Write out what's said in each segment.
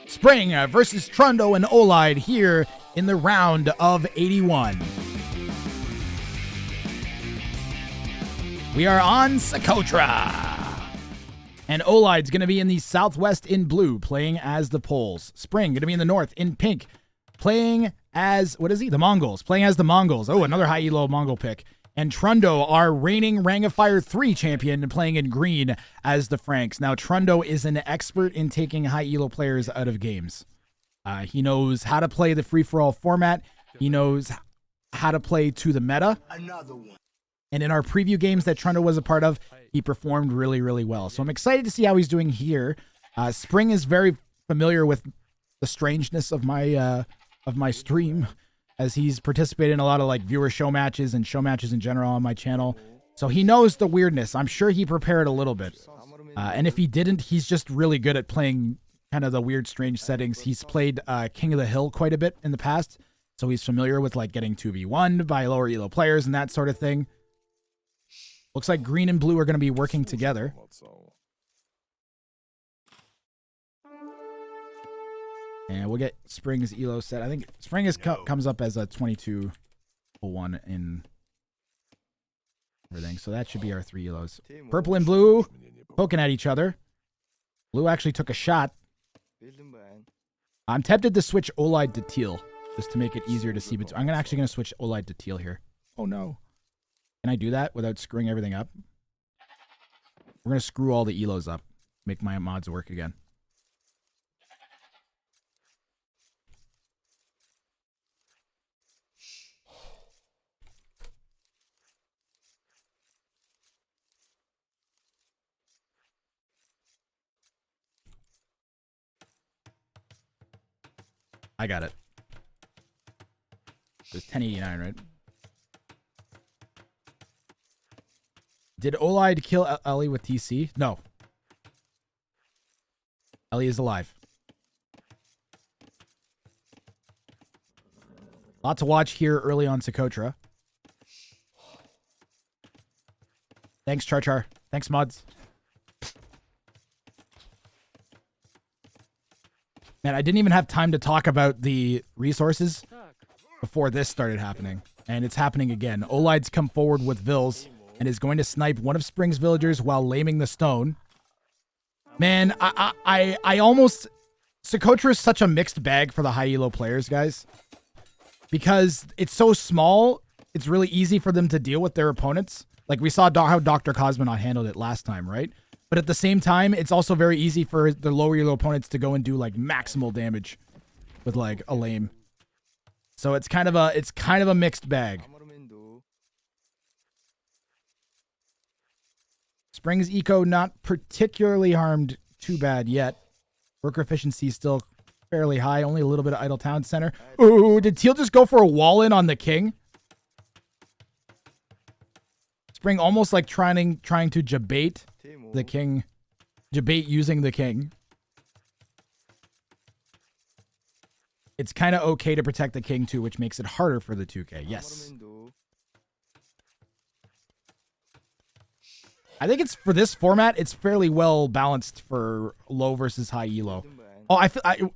Spring versus Trundo and Ollide here in the round of 81. We are on Socotra. And Ollide's going to be in the southwest in blue, playing as the Poles. Spring going to be in the north in pink, playing as, what is he? The Mongols. Playing as the Mongols. Oh, another high elo Mongol pick. And Trundo, our reigning Rang of Fire 3 champion, playing in green as the Franks. Now, Trundo is an expert in taking high elo players out of games. He knows how to play the free-for-all format. He knows how to play to the meta. Another one. And in our preview games that Trundo was a part of, he performed really, really well. So I'm excited to see how he's doing here. Spring is very familiar with the strangeness of my stream, as he's participated in a lot of like viewer show matches and show matches in general on my channel. So he knows the weirdness. I'm sure he prepared a little bit. And if he didn't, he's just really good at playing kind of the weird, strange settings. He's played King of the Hill quite a bit in the past. So he's familiar with like getting 2v1 by lower elo players and that sort of thing. Looks like green and blue are going to be working together. And we'll get Spring's elo set. I think Spring comes up as a 2201 in everything. So that should be our 3 elos. Purple and blue poking at each other. Blue actually took a shot. I'm tempted to switch Ollide to teal just to make it easier to see. But I'm actually going to switch Ollide to teal here. Oh, no. Can I do that without screwing everything up? We're going to screw all the elos up. Make my mods work again. I got it. It was 1089, right? Did Ollide kill Ellie with TC? No. Ellie is alive. Lot to watch here early on Socotra. Thanks, Char. Thanks, mods. Man, I didn't even have time to talk about the resources before this started happening. And it's happening again. Ollide's come forward with Vils and is going to snipe one of Spring's villagers while laming the stone. Man, I almost... Socotra is such a mixed bag for the high elo players, guys. Because it's so small, it's really easy for them to deal with their opponents. Like we saw how Dr. Cosmonaut handled it last time, right? But at the same time, it's also very easy for the lower elo opponents to go and do like maximal damage with like a lame. So it's kind of a mixed bag. Spring's eco not particularly harmed too bad yet. Worker efficiency still fairly high. Only a little bit of idle town center. Ooh, did Teal just go for a wall in on the king? Spring almost like trying to debate the king. Debate using the king. It's kind of okay to protect the king too, which makes it harder for the 2K. Yes. I think it's for this format, it's fairly well balanced for low versus high elo. Oh,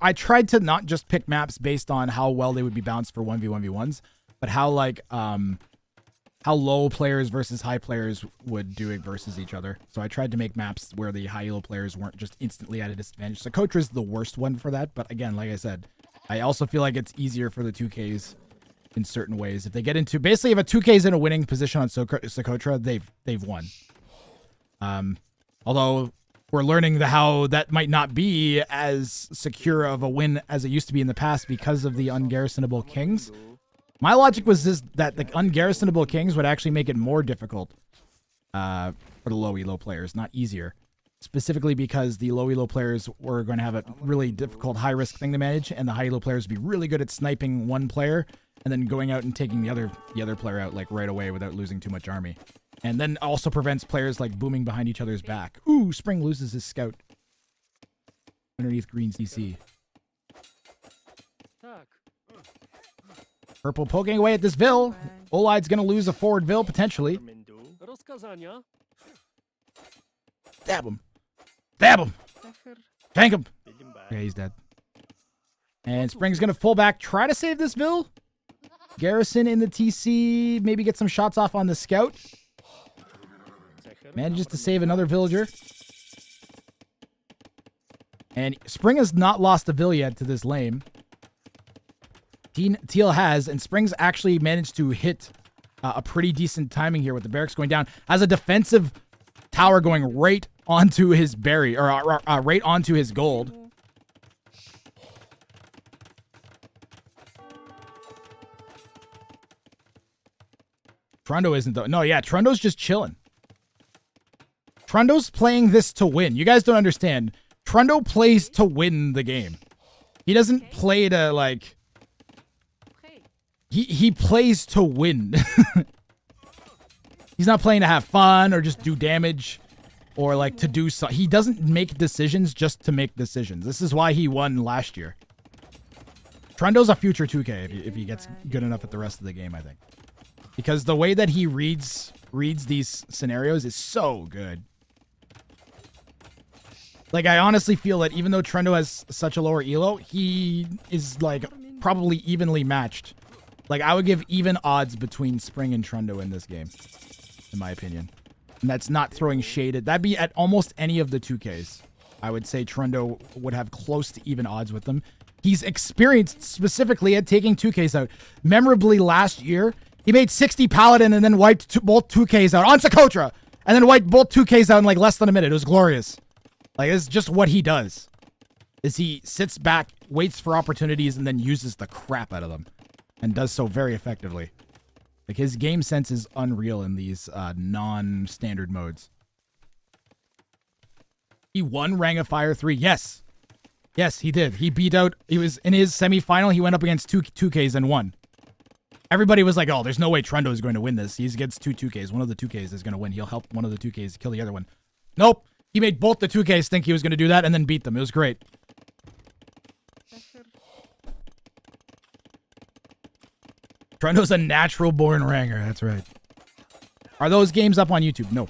I tried to not just pick maps based on how well they would be balanced for 1v1v1s, but how like how low players versus high players would do it versus each other. So I tried to make maps where the high elo players weren't just instantly at a disadvantage. Socotra is the worst one for that, but again, like I said, I also feel like it's easier for the 2Ks in certain ways. If they get into basically if a 2K is in a winning position on Socotra, they've won. Although we're learning how that might not be as secure of a win as it used to be in the past because of the ungarrisonable kings. My logic was that the ungarrisonable kings would actually make it more difficult for the low elo players, not easier. Specifically because the low elo players were going to have a really difficult high risk thing to manage, and the high elo players would be really good at sniping one player and then going out and taking the other player out like right away without losing too much army. And then also prevents players like booming behind each other's back. Ooh, Spring loses his scout underneath green's DC. Purple poking away at this Vil. Ollide's going to lose a forward Vil potentially. Stab him. Stab him. Tank him. Okay, he's dead. And Spring's going to pull back, try to save this Vil. Garrison in the TC, maybe get some shots off on the scout. Manages to save another villager. And Spring has not lost a Vil yet to this lane. Teal has, and Spring's actually managed to hit a pretty decent timing here with the barracks going down. Has a defensive tower going right onto his berry, or right onto his gold. Trundo isn't though. No, yeah, Trundo's just chilling. Trundo's playing this to win. You guys don't understand. Trundo plays to win the game. He doesn't play to like... He plays to win. He's not playing to have fun or just do damage or like to do so. He doesn't make decisions just to make decisions. This is why he won last year. Trundo's a future 2K if he gets good enough at the rest of the game, I think. Because the way that he reads these scenarios is so good. Like, I honestly feel that even though Trundo has such a lower elo, he is, like, probably evenly matched. Like, I would give even odds between Spring and Trundo in this game, in my opinion. And that's not throwing shade at... That'd be at almost any of the 2Ks. I would say Trundo would have close to even odds with them. He's experienced specifically at taking 2Ks out. Memorably last year... He made 60 Paladin and then wiped both 2Ks out on Socotra. And then wiped both 2Ks out in like less than a minute. It was glorious. Like, it's just what he does. Is he sits back, waits for opportunities, and then uses the crap out of them. And does so very effectively. Like, his game sense is unreal in these non-standard modes. He won Wrang of Fire 3. Yes. Yes, he did. He beat out... He was in his semi-final. He went up against 2Ks and won. Everybody was like, oh, there's no way Trundo is going to win this. He's against 2Ks. One of the 2Ks is going to win. He'll help one of the 2Ks kill the other one. Nope. He made both the 2Ks think he was going to do that and then beat them. It was great. Trundo's a natural-born Wranger. That's right. Are those games up on YouTube? No.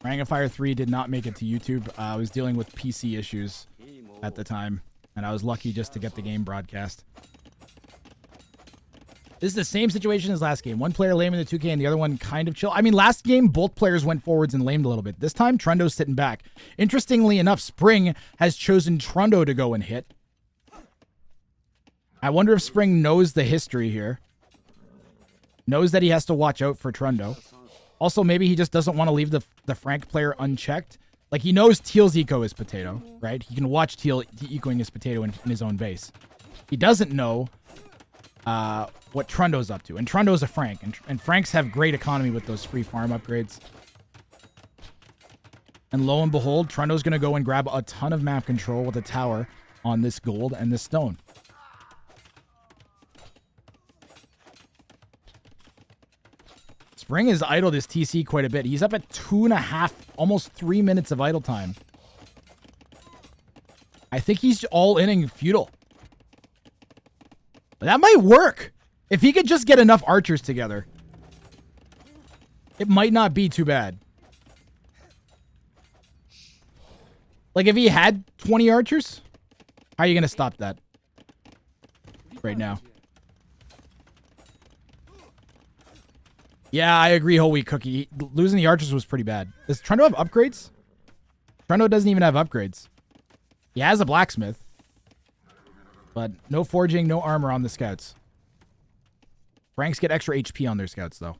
Wrang of Fire 3 did not make it to YouTube. I was dealing with PC issues at the time, and I was lucky just to get the game broadcast. This is the same situation as last game. One player lame in the 2K and the other one kind of chill. I mean, last game, both players went forwards and lamed a little bit. This time, Trundo's sitting back. Interestingly enough, Spring has chosen Trundo to go and hit. I wonder if Spring knows the history here. Knows that he has to watch out for Trundo. Also, maybe he just doesn't want to leave the Frank player unchecked. Like, he knows Teal's eco is potato, right? He can watch Teal ecoing his potato in his own base. He doesn't know... what Trundo's up to. And Trundo's a Frank. And Franks have great economy with those free farm upgrades. And lo and behold, Trundo's going to go and grab a ton of map control with a tower on this gold and this stone. Spring has idled his TC quite a bit. He's up at 2.5, almost 3 minutes of idle time. I think he's all inning feudal. That might work. If he could just get enough archers together, it might not be too bad. Like, if he had 20 archers, how are you going to stop that right now? Yeah, I agree, whole wheat cookie. Losing the archers was pretty bad. Does Trundo have upgrades? Trundo doesn't even have upgrades. He has a blacksmith. But no forging, no armor on the scouts. Franks get extra HP on their scouts, though.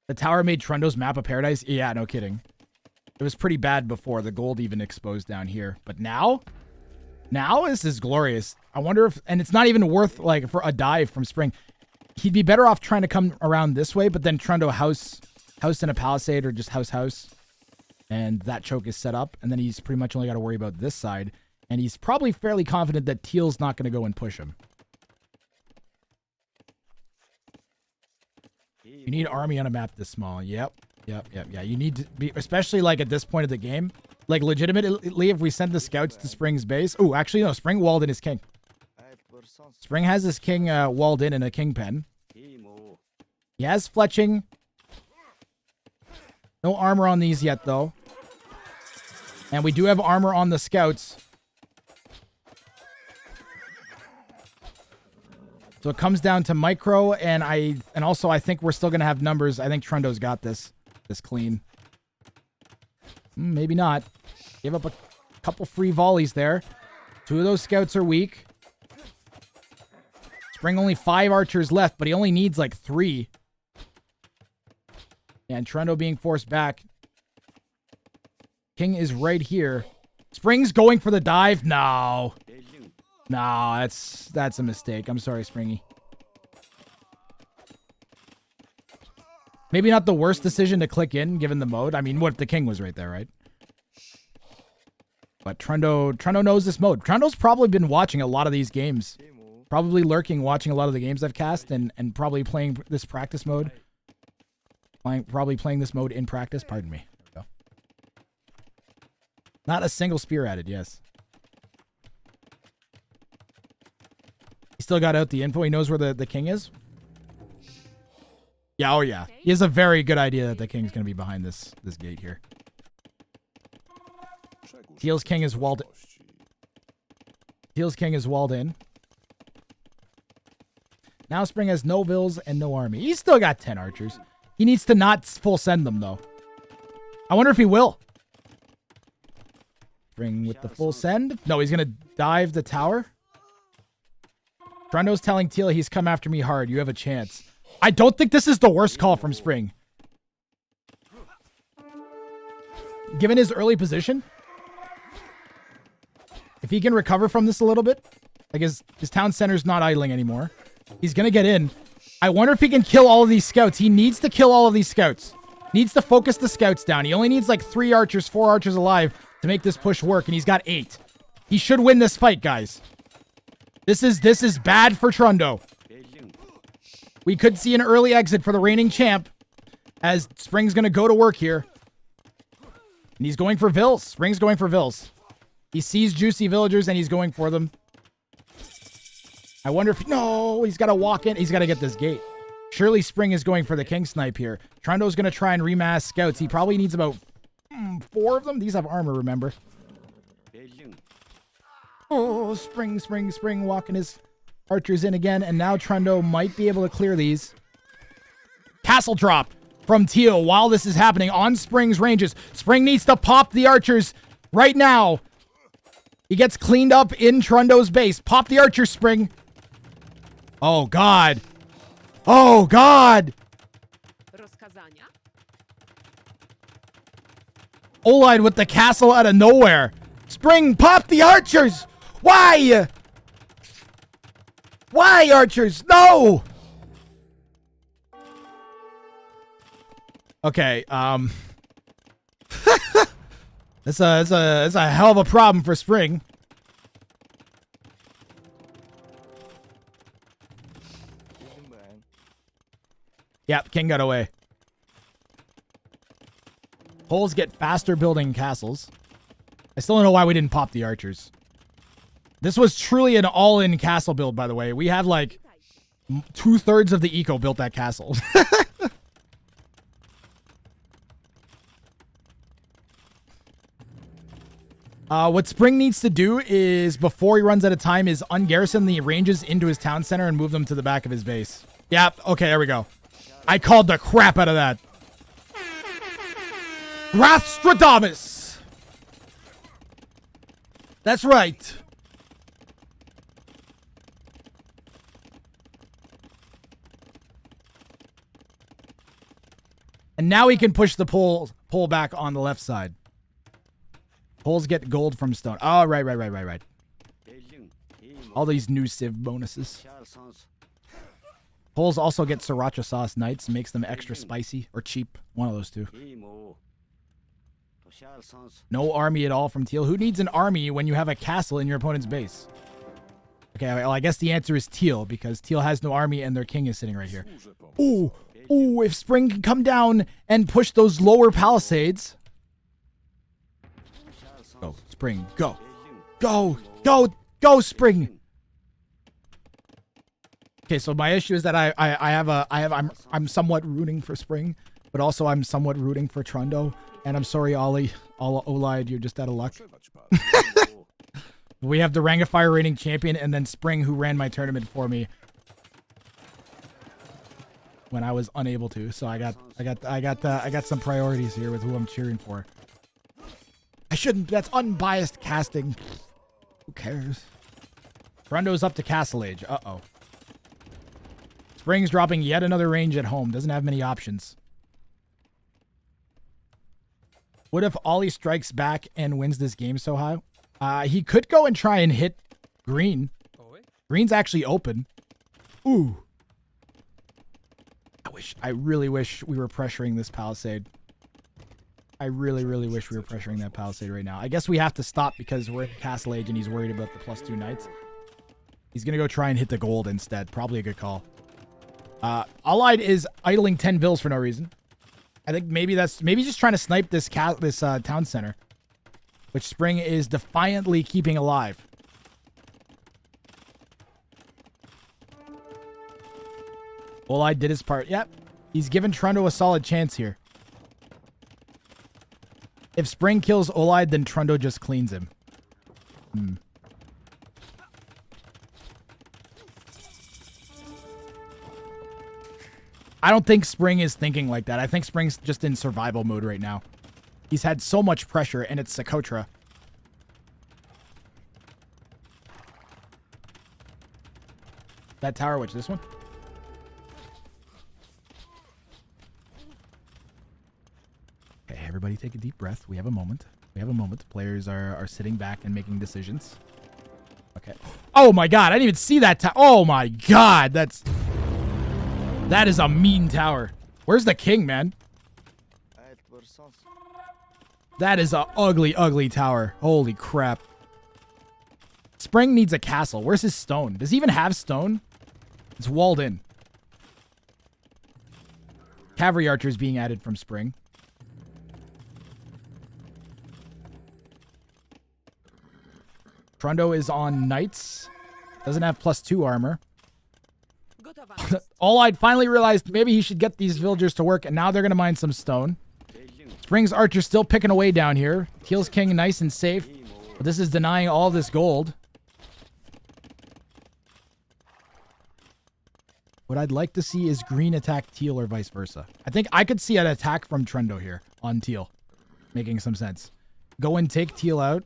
The tower made Trundo's map a paradise? Yeah, no kidding. It was pretty bad before. The gold even exposed down here. But now? Now this is glorious. I wonder if... And it's not even worth, like, for a dive from Spring. He'd be better off trying to come around this way, but then Trundo house in a palisade or just house. And that choke is set up. And then he's pretty much only got to worry about this side. And he's probably fairly confident that Teal's not going to go and push him. You need army on a map this small. Yep. Yeah. You need to be, especially like at this point of the game. Like legitimately, if we send the scouts to Spring's base. Oh, actually, no. Spring walled in his king. Spring has his king walled in a king pen. He has fletching. No armor on these yet, though. And we do have armor on the scouts. So it comes down to micro, and also I think we're still going to have numbers. I think Trundo's got this clean. Maybe not. Gave up a couple free volleys there. 2 of those scouts are weak. Spring only 5 archers left, but he only needs like 3. And Trundo being forced back. King is right here. Spring's going for the dive. No. No, that's a mistake. I'm sorry, Springy. Maybe not the worst decision to click in, given the mode. I mean, what if the king was right there, right? But Trundo knows this mode. Trundo's probably been watching a lot of these games. Probably lurking, watching a lot of the games I've cast, and probably playing this practice mode. Probably playing this mode in practice. Pardon me. There we go. Not a single spear added, yes. He still got out the info. He knows where the king is. Yeah, oh yeah. He has a very good idea that the king's going to be behind this gate here. Teal's king is walled. Teal's king is walled in. Now Spring has no vills and no army. He's still got 10 archers. He needs to not full send them though. I wonder if he will. Spring with the full send. No, he's going to dive the tower. Trundo's telling Teal he's come after me hard. You have a chance. I don't think this is the worst call from Spring. Given his early position, if he can recover from this a little bit, like his town center's not idling anymore. He's going to get in. I wonder if he can kill all of these scouts. He needs to kill all of these scouts. Needs to focus the scouts down. He only needs like 3 archers, 4 archers alive to make this push work, and he's got 8. He should win this fight, guys. This is bad for Trundo. We could see an early exit for the reigning champ, as Spring's going to go to work here. And he's going for vills. Spring's going for vills. He sees juicy villagers, and he's going for them. I wonder if... No, he's got to walk in. He's got to get this gate. Surely Spring is going for the king snipe here. Trundo's going to try and remass scouts. He probably needs about 4 of them. These have armor, remember. Oh, Spring walking his archers in again. And now Trundo might be able to clear these. Castle drop from Teal while this is happening on Spring's ranges. Spring needs to pop the archers right now. He gets cleaned up in Trundo's base. Pop the archer, Spring. Oh, God. Oh, God. Ollide with the castle out of nowhere. Spring, pop the archers. Why? Why, archers? No. Okay, It's a hell of a problem for Spring. Yep, king got away. Poles get faster building castles. I still don't know why we didn't pop the archers. This was truly an all-in castle build, by the way. We have like 2/3 of the eco built that castle. What Spring needs to do is, before he runs out of time, is ungarrison the ranges into his town center and move them to the back of his base. Yep, okay, there we go. I called the crap out of that. Rathstradamus! That's right. And now he can push the pole back on the left side. Poles get gold from stone. Oh, right. All these new Civ bonuses. Poles also get sriracha sauce knights. Makes them extra spicy or cheap. One of those two. No army at all from Teal. Who needs an army when you have a castle in your opponent's base? Okay, well, I guess the answer is Teal, because Teal has no army and their king is sitting right here. Ooh, if Spring can come down and push those lower palisades... Go, Spring, go. Go, Spring. Okay, so my issue is that I'm somewhat rooting for Spring, but also I'm somewhat rooting for Trundo. And I'm sorry, Ollie. Ollide, you're just out of luck. We have the Rangifier reigning champion and then Spring, who ran my tournament for me when I was unable to. So I got some priorities here with who I'm cheering for. I shouldn't. That's unbiased casting. Who cares? Trundo's up to Castle Age. Uh-oh. Spring's dropping yet another range at home. Doesn't have many options. What if Ollie strikes back and wins this game so high? He could go and try and hit green. Green's actually open. Ooh. I really wish we were pressuring this Palisade. I really, really wish we were pressuring that Palisade right now. I guess we have to stop because we're at Castle Age and he's worried about the +2 knights. He's going to go try and hit the gold instead. Probably a good call. Ollide is idling 10 bills for no reason. I think maybe just trying to snipe this town center, which Spring is defiantly keeping alive. Ollide did his part. Yep. He's given Trundo a solid chance here. If Spring kills Ollide, then Trundo just cleans him. I don't think Spring is thinking like that. I think Spring's just in survival mode right now. He's had so much pressure, and it's Socotra. That tower witch, this one? Okay, everybody take a deep breath. We have a moment. We have a moment. Players are sitting back and making decisions. Okay. Oh my god, I didn't even see that tower. Oh my god, that is a mean tower. Where's the king, man? That is a ugly, ugly tower. Holy crap. Spring needs a castle. Where's his stone? Does he even have stone? It's walled in. Cavalry archers being added from Spring. Trundo is on knights. Doesn't have +2 armor. Ollide finally realized maybe he should get these villagers to work, and now they're going to mine some stone. Spring's archer still picking away down here. Teal's king nice and safe, but this is denying all this gold. What I'd like to see is green attack Teal or vice versa. I think I could see an attack from Trundo here on Teal, making some sense. Go and take Teal out.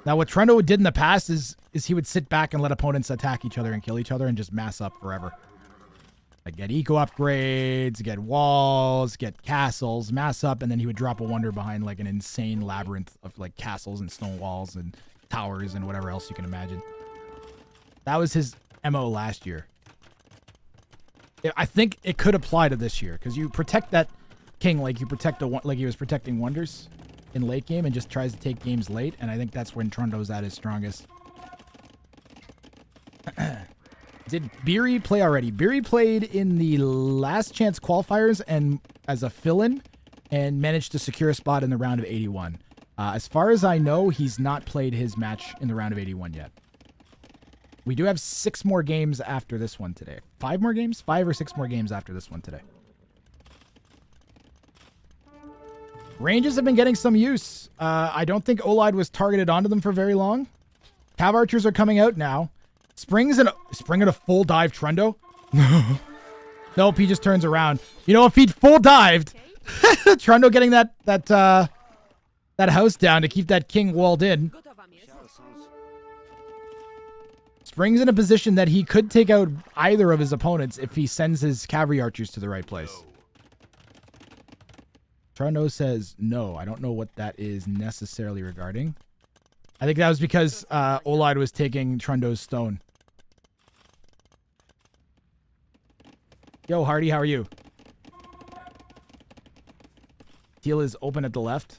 Now, what Trundo did in the past is he would sit back and let opponents attack each other and kill each other and just mass up forever. Like get eco upgrades, get walls, get castles, mass up, and then he would drop a wonder behind like an insane labyrinth of like castles and stone walls and towers and whatever else you can imagine. That was his MO last year. I think it could apply to this year because you protect that king like you protect like he was protecting wonders in late game and just tries to take games late, and I think that's when Trundo's at his strongest. Did Beery play already? Beery played in the last chance qualifiers and as a fill-in and managed to secure a spot in the round of 81. As far as I know, he's not played his match in the round of 81 yet. We do have 6 more games after this one today. 5 more games? 5 or 6 more games after this one today. Ranges have been getting some use. I don't think Ollide was targeted onto them for very long. Cav archers are coming out now. Spring in a full dive Trundo. Nope, he just turns around. You know, if he'd full dived, Trundo getting that house down to keep that king walled in. Spring's in a position that he could take out either of his opponents if he sends his cavalry archers to the right place. Trundo says no. I don't know what that is necessarily regarding. I think that was because Ollide was taking Trundo's stone. Yo, Hardy, how are you? Teal is open at the left.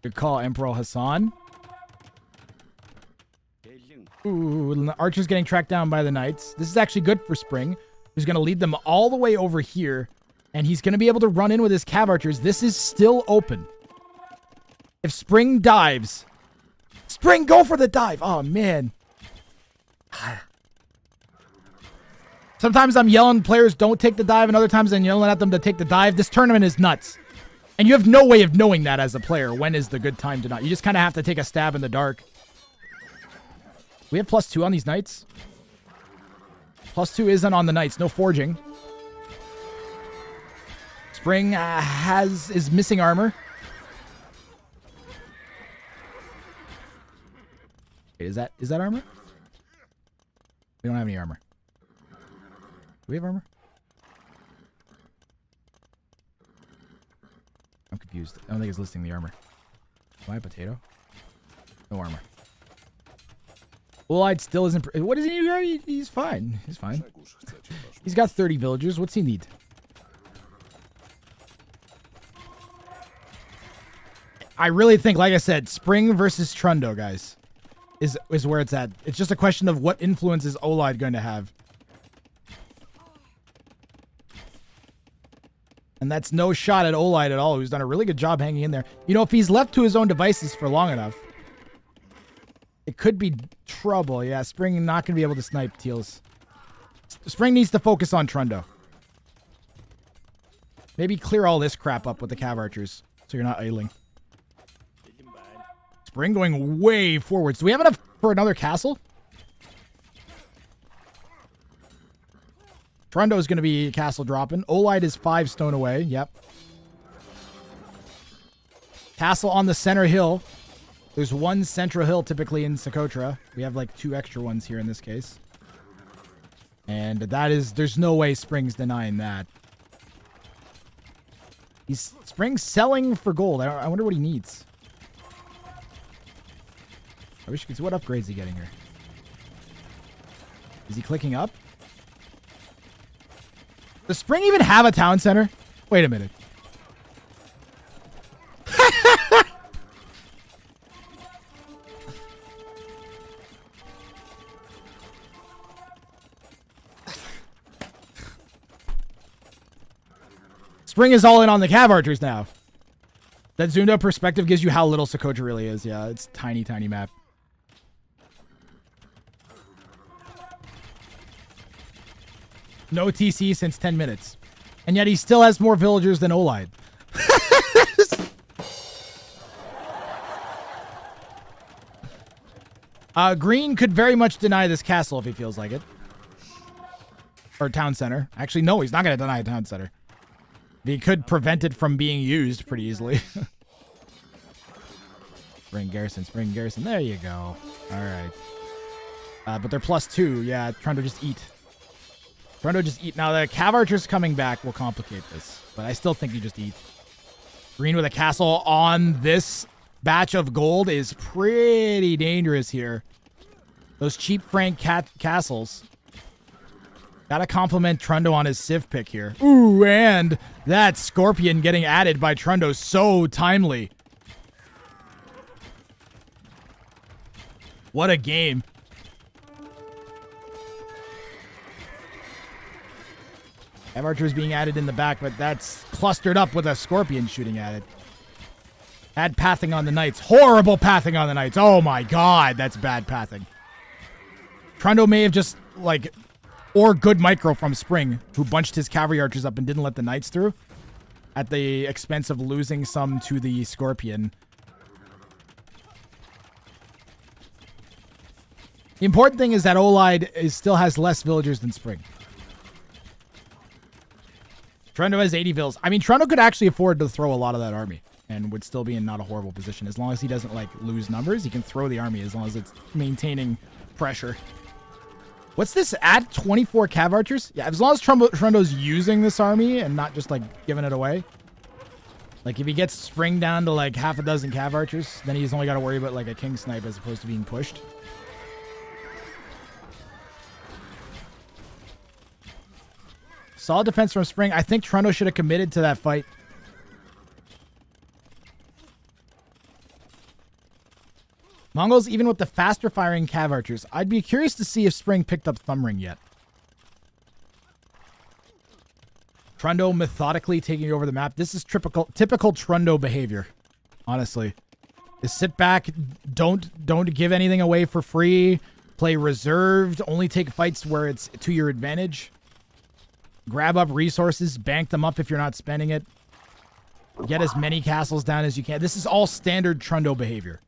Good call, Emperor Hassan. Ooh, Archer's getting tracked down by the knights. This is actually good for Spring, who's going to lead them all the way over here. And he's going to be able to run in with his cav archers. This is still open. If Spring dives. Spring, go for the dive. Oh, man. Sometimes I'm yelling players don't take the dive, and other times I'm yelling at them to take the dive. This tournament is nuts. And you have no way of knowing that as a player. When is the good time to not? You just kind of have to take a stab in the dark. We have +2 on these knights. +2 isn't on the knights. No forging. Spring is missing armor. Is that armor? We don't have any armor. Do we have armor? I'm confused. I don't think it's listing the armor. Why a potato? No armor. Ollide still isn't... What does he do? He's fine. He's fine. He's got 30 villagers. What's he need? I really think, like I said, Spring versus Trundo, guys, is where it's at. It's just a question of what influence is Ollide going to have. And that's no shot at Ollide at all, who's done a really good job hanging in there. You know, if he's left to his own devices for long enough, it could be trouble. Yeah, Spring not going to be able to snipe Teals. Spring needs to focus on Trundo. Maybe clear all this crap up with the Cav Archers, so you're not idling. Spring going way forwards. Do we have enough for another castle? Trundo is going to be castle dropping. Ollide is 5 stone away. Yep. Castle on the center hill. There's one central hill typically in Socotra. We have like 2 extra ones here in this case. And that is, there's no way Spring's denying that. Spring's selling for gold. I wonder what he needs. I wish you could see what upgrades is he getting here. Is he clicking up? Does Spring even have a town center? Wait a minute. Spring is all in on the Cav Archers now. That zoomed up perspective gives you how little Socotra really is. Yeah, it's tiny, tiny map. No TC since 10 minutes. And yet he still has more villagers than Ollide. Green could very much deny this castle if he feels like it. Or town center. Actually, no, he's not going to deny a town center. He could prevent it from being used pretty easily. Spring Garrison, Spring Garrison. There you go. All right. But they're +2. Yeah, Trundo just eat. Trundo just eat. Now, the Cav Archers coming back will complicate this. But I still think you just eat. Green with a castle on this batch of gold is pretty dangerous here. Those cheap Frank castles. Gotta compliment Trundo on his Civ pick here. Ooh, and that Scorpion getting added by Trundo so timely. What a game. Cav Archers being added in the back, but that's clustered up with a Scorpion shooting at it. Bad pathing on the Knights. Horrible pathing on the Knights. Oh my god, that's bad pathing. Trundo may have just, like, or good micro from Spring, who bunched his Cavalry Archers up and didn't let the Knights through at the expense of losing some to the Scorpion. The important thing is that Ollide still has less villagers than Spring. Trundo has 80 vills. I mean, Trundo could actually afford to throw a lot of that army and would still be in not a horrible position. As long as he doesn't, like, lose numbers, he can throw the army as long as it's maintaining pressure. What's this? Add 24 Cav Archers? Yeah, as long as Trundo's using this army and not just, like, giving it away. Like, if he gets Spring down to, like, half a dozen Cav Archers, then he's only got to worry about, like, a King Snipe as opposed to being pushed. Solid defense from Spring. I think Trundo should have committed to that fight. Mongols, even with the faster firing Cav Archers. I'd be curious to see if Spring picked up Thumb Ring yet. Trundo methodically taking over the map. This is typical Trundo behavior, honestly. Just sit back, don't give anything away for free, play reserved, only take fights where it's to your advantage. Grab up resources, bank them up if you're not spending it. Get as many castles down as you can. This is all standard Trundo behavior.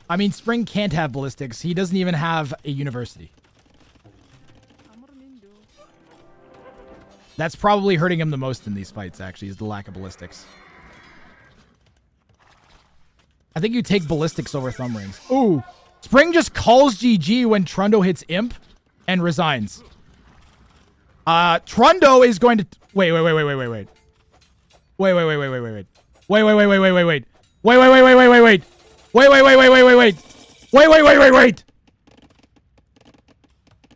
I mean, Spring can't have ballistics. He doesn't even have a university. That's probably hurting him the most in these fights, actually, is the lack of ballistics. I think you take ballistics over thumb rings. Ooh. Spring just calls GG when Trundo hits Imp and resigns. Trundo is going to... Wait. Wait.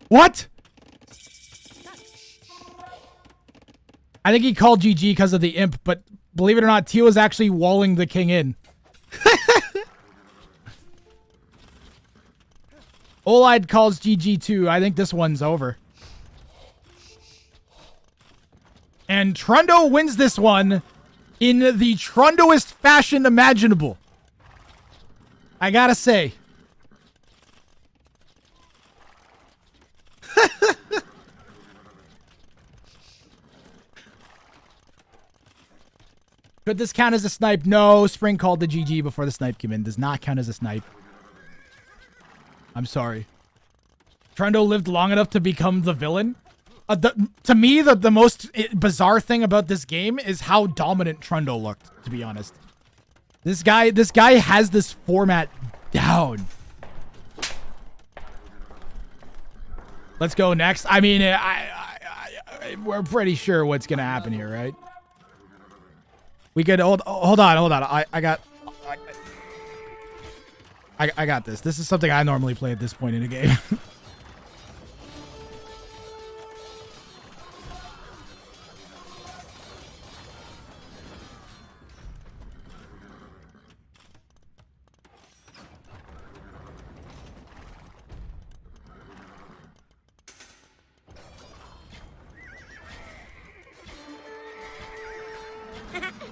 What? I think he called GG because of the Imp, but believe it or not, Teal was actually walling the king in. Ollide calls GG too. I think this one's over. And Trundo wins this one in the Trundoist fashion imaginable. I gotta say. Could this count as a snipe? No, Spring called the GG before the snipe came in. Does not count as a snipe. I'm sorry. Trundo lived long enough to become the villain. To me, the most bizarre thing about this game is how dominant Trundo looked, to be honest. This guy has this format down. Let's go next. I mean, we're pretty sure what's gonna happen here, right? We could hold on. I got this. This is something I normally play at this point in a game.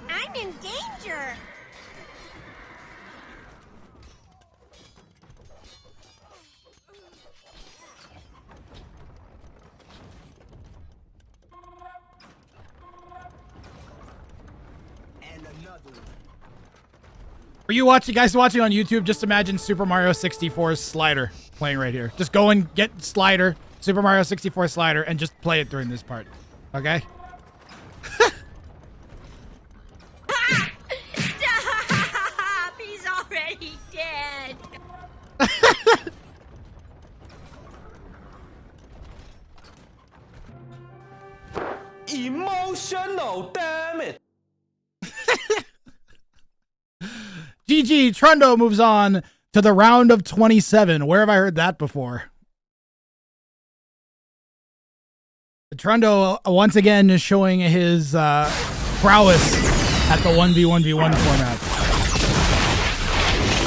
I'm in danger. For you guys watching on YouTube, just imagine Super Mario 64's slider playing right here. Just go and get slider, Super Mario 64 slider, and just play it during this part. Okay? Stop! He's already dead. Emotional, damn it. GG, Trundo moves on to the round of 27. Where have I heard that before? Trundo once again is showing his prowess at the 1v1v1 format.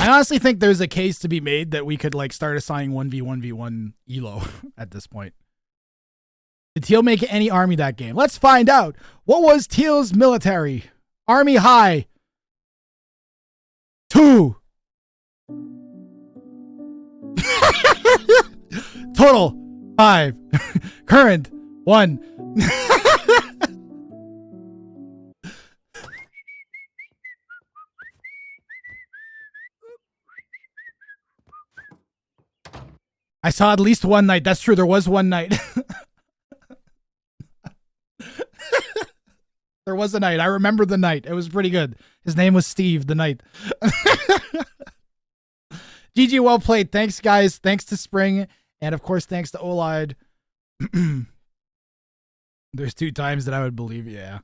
I honestly think there's a case to be made that we could like start assigning 1v1v1 elo at this point. Did Teal make any army that game? Let's find out. What was Teal's military? Army high. 2. Total 5. Current 1. I saw at least one night. That's true. There was one night. There was a night. I remember the night. It was pretty good. His name was Steve the night. GG, well played. Thanks, guys. Thanks to Spring. And, of course, thanks to Ollide. There's 2 times that I would believe. Yeah.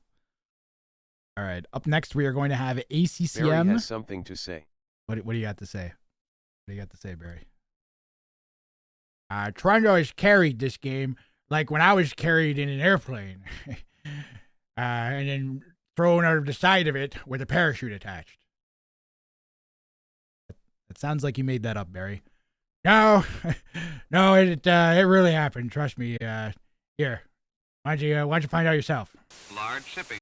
All right. Up next, we are going to have ACCM. Barry has something to say. What do you got to say? What do you got to say, Barry? Trundo has carried this game like when I was carried in an airplane. And then thrown out of the side of it with a parachute attached. It sounds like you made that up, Barry. No, no, it really happened. Trust me. Here, why don't you find out yourself? Large shipping.